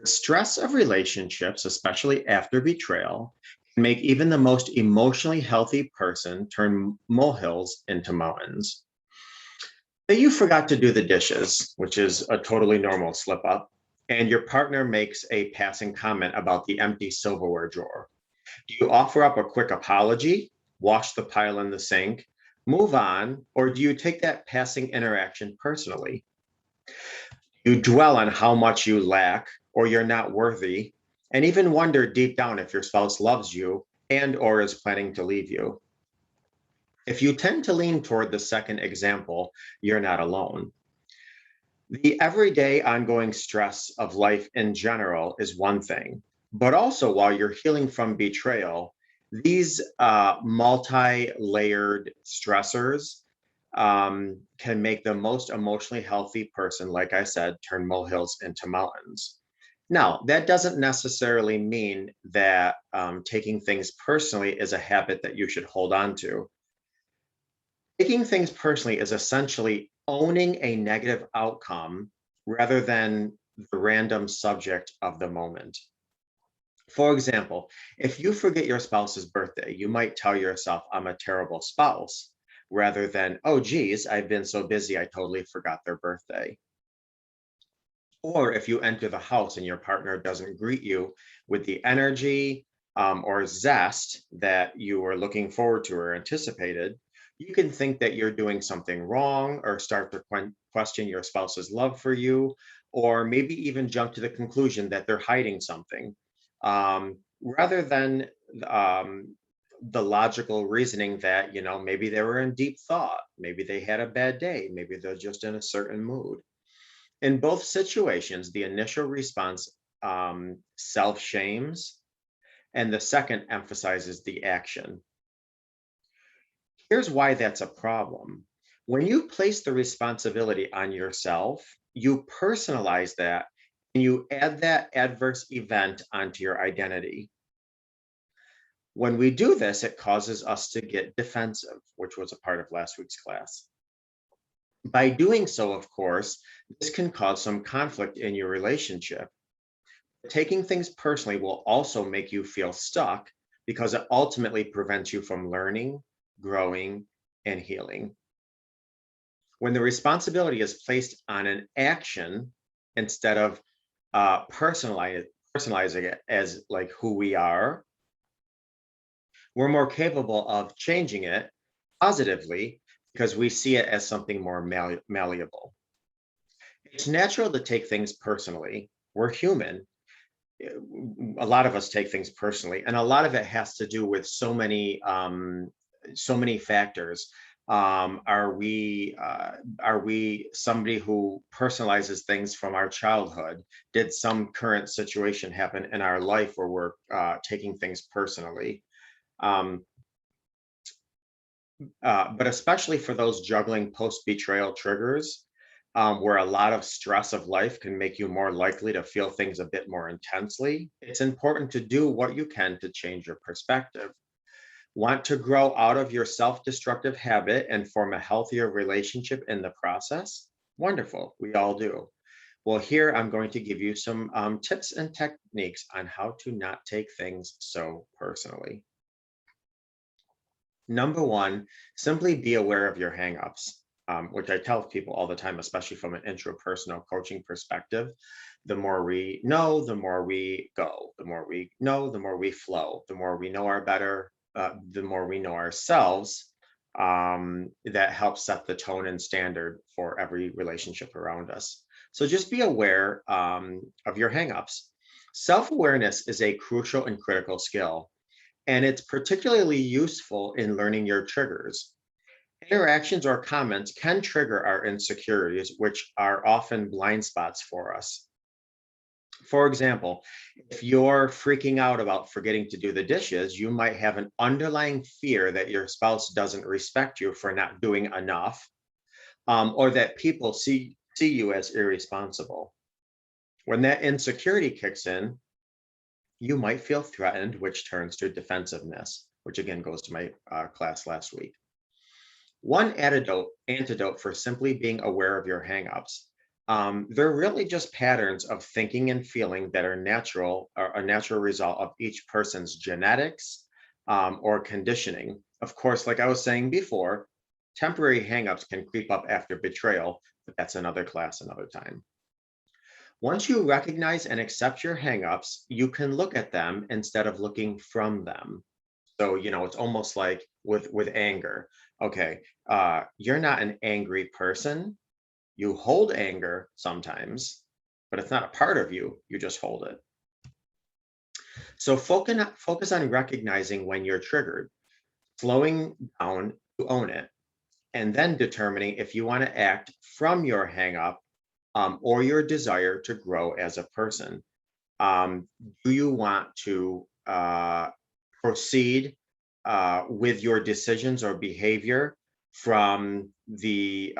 The stress of relationships, especially after betrayal, can make even the most emotionally healthy person turn molehills into mountains. Say you forgot to do the dishes, which is a totally normal slip up, and your partner makes a passing comment about the empty silverware drawer. Do you offer up a quick apology, wash the pile in the sink, move on, or do you take that passing interaction personally? You dwell on how much you lack or you're not worthy, and even wonder deep down if your spouse loves you and or is planning to leave you. If you tend to lean toward the second example, you're not alone. The everyday ongoing stress of life in general is one thing, but also while you're healing from betrayal, these multi-layered stressors can make the most emotionally healthy person, like I said, turn molehills into mountains. Now, that doesn't necessarily mean that taking things personally is a habit that you should hold on to. Taking things personally is essentially owning a negative outcome rather than the random subject of the moment. For example, if you forget your spouse's birthday, you might tell yourself, I'm a terrible spouse, rather than, oh, geez, I've been so busy, I totally forgot their birthday. Or if you enter the house and your partner doesn't greet you with the energy or zest that you were looking forward to or anticipated, you can think that you're doing something wrong or start to question your spouse's love for you, or maybe even jump to the conclusion that they're hiding something, rather than the logical reasoning that, maybe they were in deep thought, maybe they had a bad day, maybe they're just in a certain mood. In both situations, the initial response self shames, and the second emphasizes the action. Here's why that's a problem. When you place the responsibility on yourself, you personalize that and you add that adverse event onto your identity. When we do this, it causes us to get defensive, which was a part of last week's class. By doing so, of course, this can cause some conflict in your relationship. Taking things personally will also make you feel stuck because it ultimately prevents you from learning, growing, and healing. When the responsibility is placed on an action instead of personalizing it as like who we are, we're more capable of changing it positively because we see it as something more malleable. It's natural to take things personally. We're human. A lot of us take things personally, and a lot of it has to do with so many factors. Are we somebody who personalizes things from our childhood? Did some current situation happen in our life where we're taking things personally? But especially for those juggling post-betrayal triggers, where a lot of stress of life can make you more likely to feel things a bit more intensely, it's important to do what you can to change your perspective. Want to grow out of your self-destructive habit and form a healthier relationship in the process? Wonderful, we all do. Well, here I'm going to give you some tips and techniques on how to not take things so personally. Number one, simply be aware of your hangups, which I tell people all the time, especially from an intrapersonal coaching perspective. The more we know, the more we go. The more we know, the more we flow. The more we know the more we know ourselves. That helps set the tone and standard for every relationship around us. So just be aware of your hangups. Self-awareness is a crucial and critical skill, and it's particularly useful in learning your triggers. Interactions or comments can trigger our insecurities, which are often blind spots for us. For example, if you're freaking out about forgetting to do the dishes, you might have an underlying fear that your spouse doesn't respect you for not doing enough, or that people see you as irresponsible. When that insecurity kicks in, you might feel threatened, which turns to defensiveness, which again goes to my class last week. One antidote for simply being aware of your hangups They're really just patterns of thinking and feeling that are natural, or a natural result of each person's genetics or conditioning. Of course, like I was saying before, temporary hangups can creep up after betrayal, but that's another class, another time. Once you recognize and accept your hangups, you can look at them instead of looking from them. So, it's almost like with anger. Okay, you're not an angry person. You hold anger sometimes, but it's not a part of you. You just hold it. So focus on recognizing when you're triggered, slowing down to own it, and then determining if you want to act from your hang up or your desire to grow as a person. Do you want to proceed with your decisions or behavior from the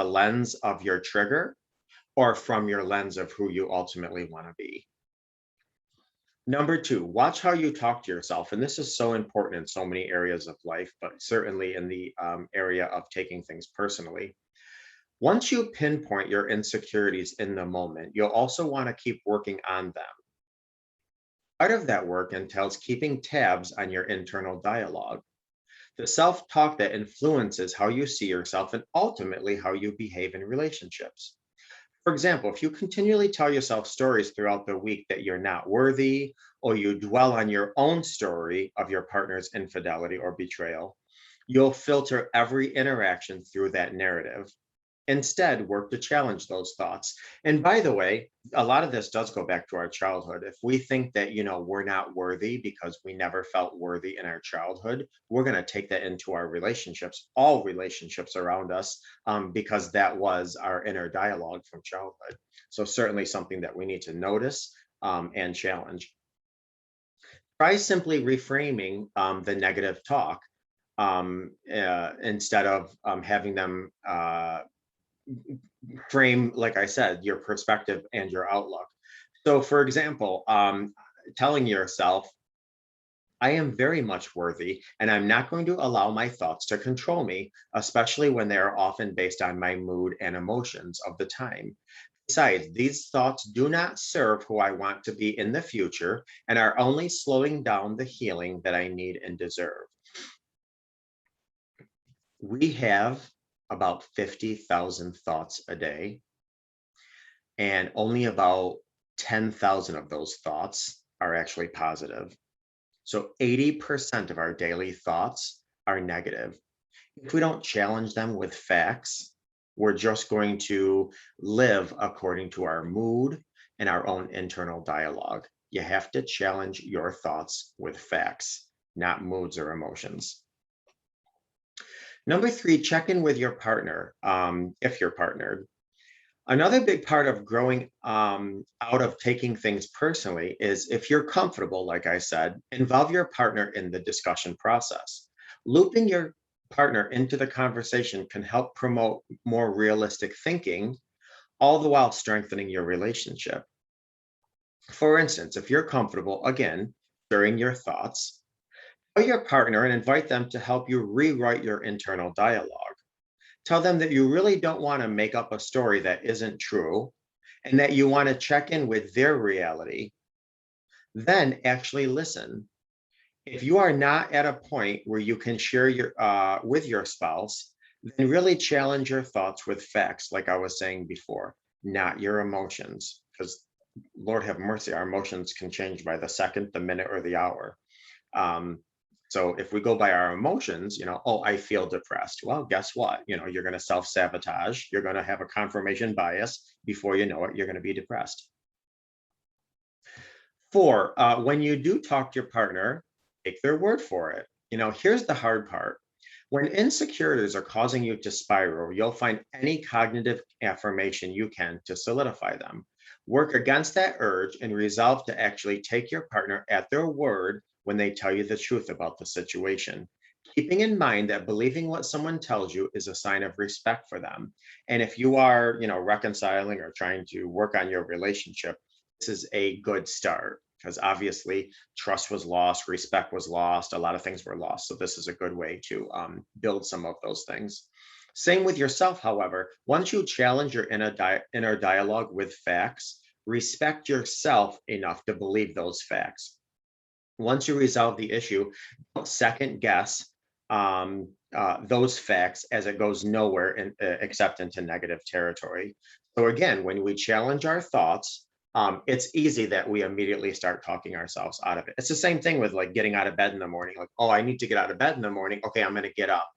lens of your trigger or from your lens of who you ultimately want to be? Number two, watch how you talk to yourself. And this is so important in so many areas of life, but certainly in the area of taking things personally. Once you pinpoint your insecurities in the moment, you'll also want to keep working on them. Part of that work entails keeping tabs on your internal dialogue, the self talk that influences how you see yourself and ultimately how you behave in relationships. For example, if you continually tell yourself stories throughout the week that you're not worthy, or you dwell on your own story of your partner's infidelity or betrayal, you'll filter every interaction through that narrative. Instead, work to challenge those thoughts. And by the way, a lot of this does go back to our childhood. If we think that, we're not worthy because we never felt worthy in our childhood, we're going to take that into our relationships, all relationships around us, because that was our inner dialogue from childhood. So, certainly something that we need to notice and challenge. Try simply reframing the negative talk instead of having them frame, like I said, your perspective and your outlook. So, for example, telling yourself, I am very much worthy, and I'm not going to allow my thoughts to control me, especially when they are often based on my mood and emotions of the time. Besides, these thoughts do not serve who I want to be in the future and are only slowing down the healing that I need and deserve. We have about 50,000 thoughts a day, and only about 10,000 of those thoughts are actually positive. So 80% of our daily thoughts are negative. If we don't challenge them with facts, we're just going to live according to our mood and our own internal dialogue. You have to challenge your thoughts with facts, not moods or emotions. Number three, check in with your partner if you're partnered. Another big part of growing out of taking things personally is, if you're comfortable, like I said, involve your partner in the discussion process. Looping your partner into the conversation can help promote more realistic thinking, all the while strengthening your relationship. For instance, if you're comfortable, again, sharing your thoughts, tell your partner and invite them to help you rewrite your internal dialogue. Tell them that you really don't want to make up a story that isn't true and that you want to check in with their reality. Then actually listen. If you are not at a point where you can share your with your spouse, then really challenge your thoughts with facts, like I was saying before, not your emotions. Because Lord have mercy, our emotions can change by the second, the minute, or the hour. Um, so if we go by our emotions, oh, I feel depressed. Well, guess what? You're going to self-sabotage. You're going to have a confirmation bias. Before you know it, you're going to be depressed. Four, when you do talk to your partner, take their word for it. Here's the hard part. When insecurities are causing you to spiral, you'll find any cognitive affirmation you can to solidify them. Work against that urge and resolve to actually take your partner at their word when they tell you the truth about the situation. Keeping in mind that believing what someone tells you is a sign of respect for them. And if you are, reconciling or trying to work on your relationship, this is a good start, because obviously trust was lost, respect was lost, a lot of things were lost. So this is a good way to build some of those things. Same with yourself, however. Once you challenge your inner dialogue with facts, respect yourself enough to believe those facts. Once you resolve the issue, don't second guess those facts as it goes nowhere except into negative territory. So again, when we challenge our thoughts, it's easy that we immediately start talking ourselves out of it. It's the same thing with like getting out of bed in the morning. Like, oh, I need to get out of bed in the morning. Okay, I'm going to get up.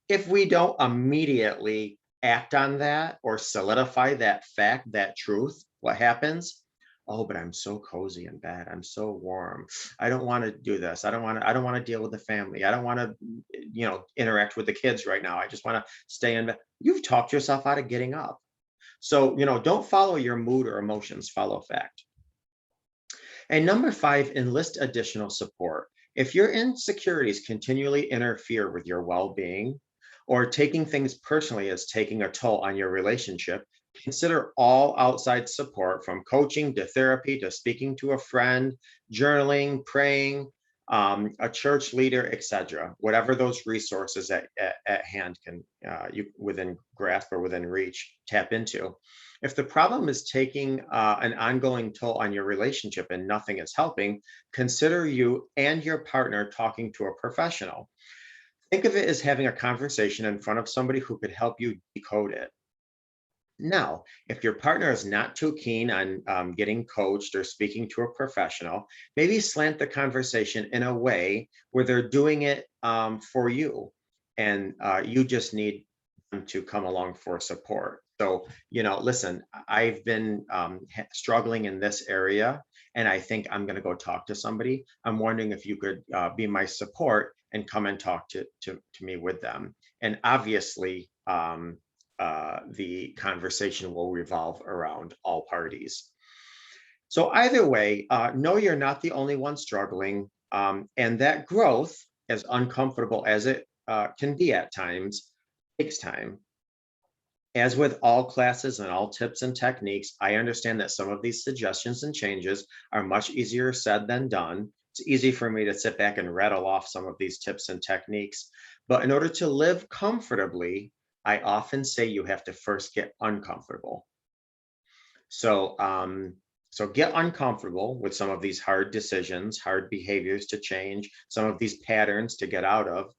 If we don't immediately act on that or solidify that fact, that truth, what happens? Oh, but I'm so cozy in bed. I'm so warm. I don't want to do this. I don't want to deal with the family. I don't want to, interact with the kids right now. I just want to stay in bed. You've talked yourself out of getting up. So, don't follow your mood or emotions, follow fact. And number five, enlist additional support. If your insecurities continually interfere with your well being, or taking things personally is taking a toll on your relationship, consider all outside support from coaching to therapy to speaking to a friend, journaling, praying, a church leader, etc. Whatever those resources at hand can you within grasp or within reach tap into. If the problem is taking an ongoing toll on your relationship and nothing is helping, consider you and your partner talking to a professional. Think of it as having a conversation in front of somebody who could help you decode it. Now, if your partner is not too keen on getting coached or speaking to a professional, maybe slant the conversation in a way where they're doing it for you, and you just need them to come along for support. So, listen, I've been struggling in this area, and I think I'm going to go talk to somebody. I'm wondering if you could be my support and come and talk to me with them. And obviously, the conversation will revolve around all parties. So either way, know you're not the only one struggling, and that growth, as uncomfortable as it can be at times, takes time. As with all classes and all tips and techniques, I understand that some of these suggestions and changes are much easier said than done. It's easy for me to sit back and rattle off some of these tips and techniques. But in order to live comfortably, I often say you have to first get uncomfortable. So, so get uncomfortable with some of these hard decisions, hard behaviors to change, some of these patterns to get out of,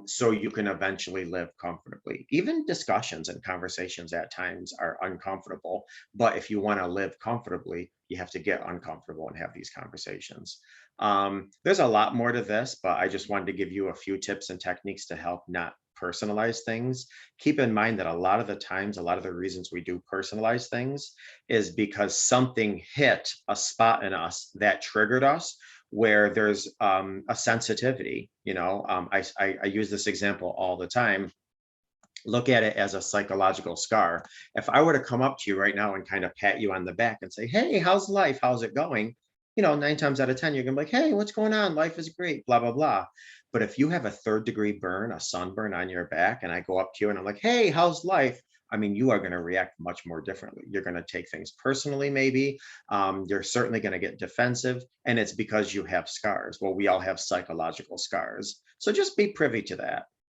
so you can eventually live comfortably. Even discussions and conversations at times are uncomfortable, but if you want to live comfortably, you have to get uncomfortable and have these conversations. There's a lot more to this, but I just wanted to give you a few tips and techniques to help not personalize things. Keep in mind that a lot of the times, a lot of the reasons we do personalize things is because something hit a spot in us that triggered us where there's a sensitivity. I use this example all the time. Look at it as a psychological scar. If I were to come up to you right now and kind of pat you on the back and say, "Hey, how's life? How's it going?" 9 times out of 10, you're gonna be like, "Hey, what's going on? Life is great, blah, blah, blah." But if you have a third-degree burn, a sunburn on your back, and I go up to you and I'm like, "Hey, how's life?" I mean, you are going to react much more differently. You're going to take things personally, maybe. You're certainly going to get defensive, and it's because you have scars. Well, we all have psychological scars. So just be privy to that.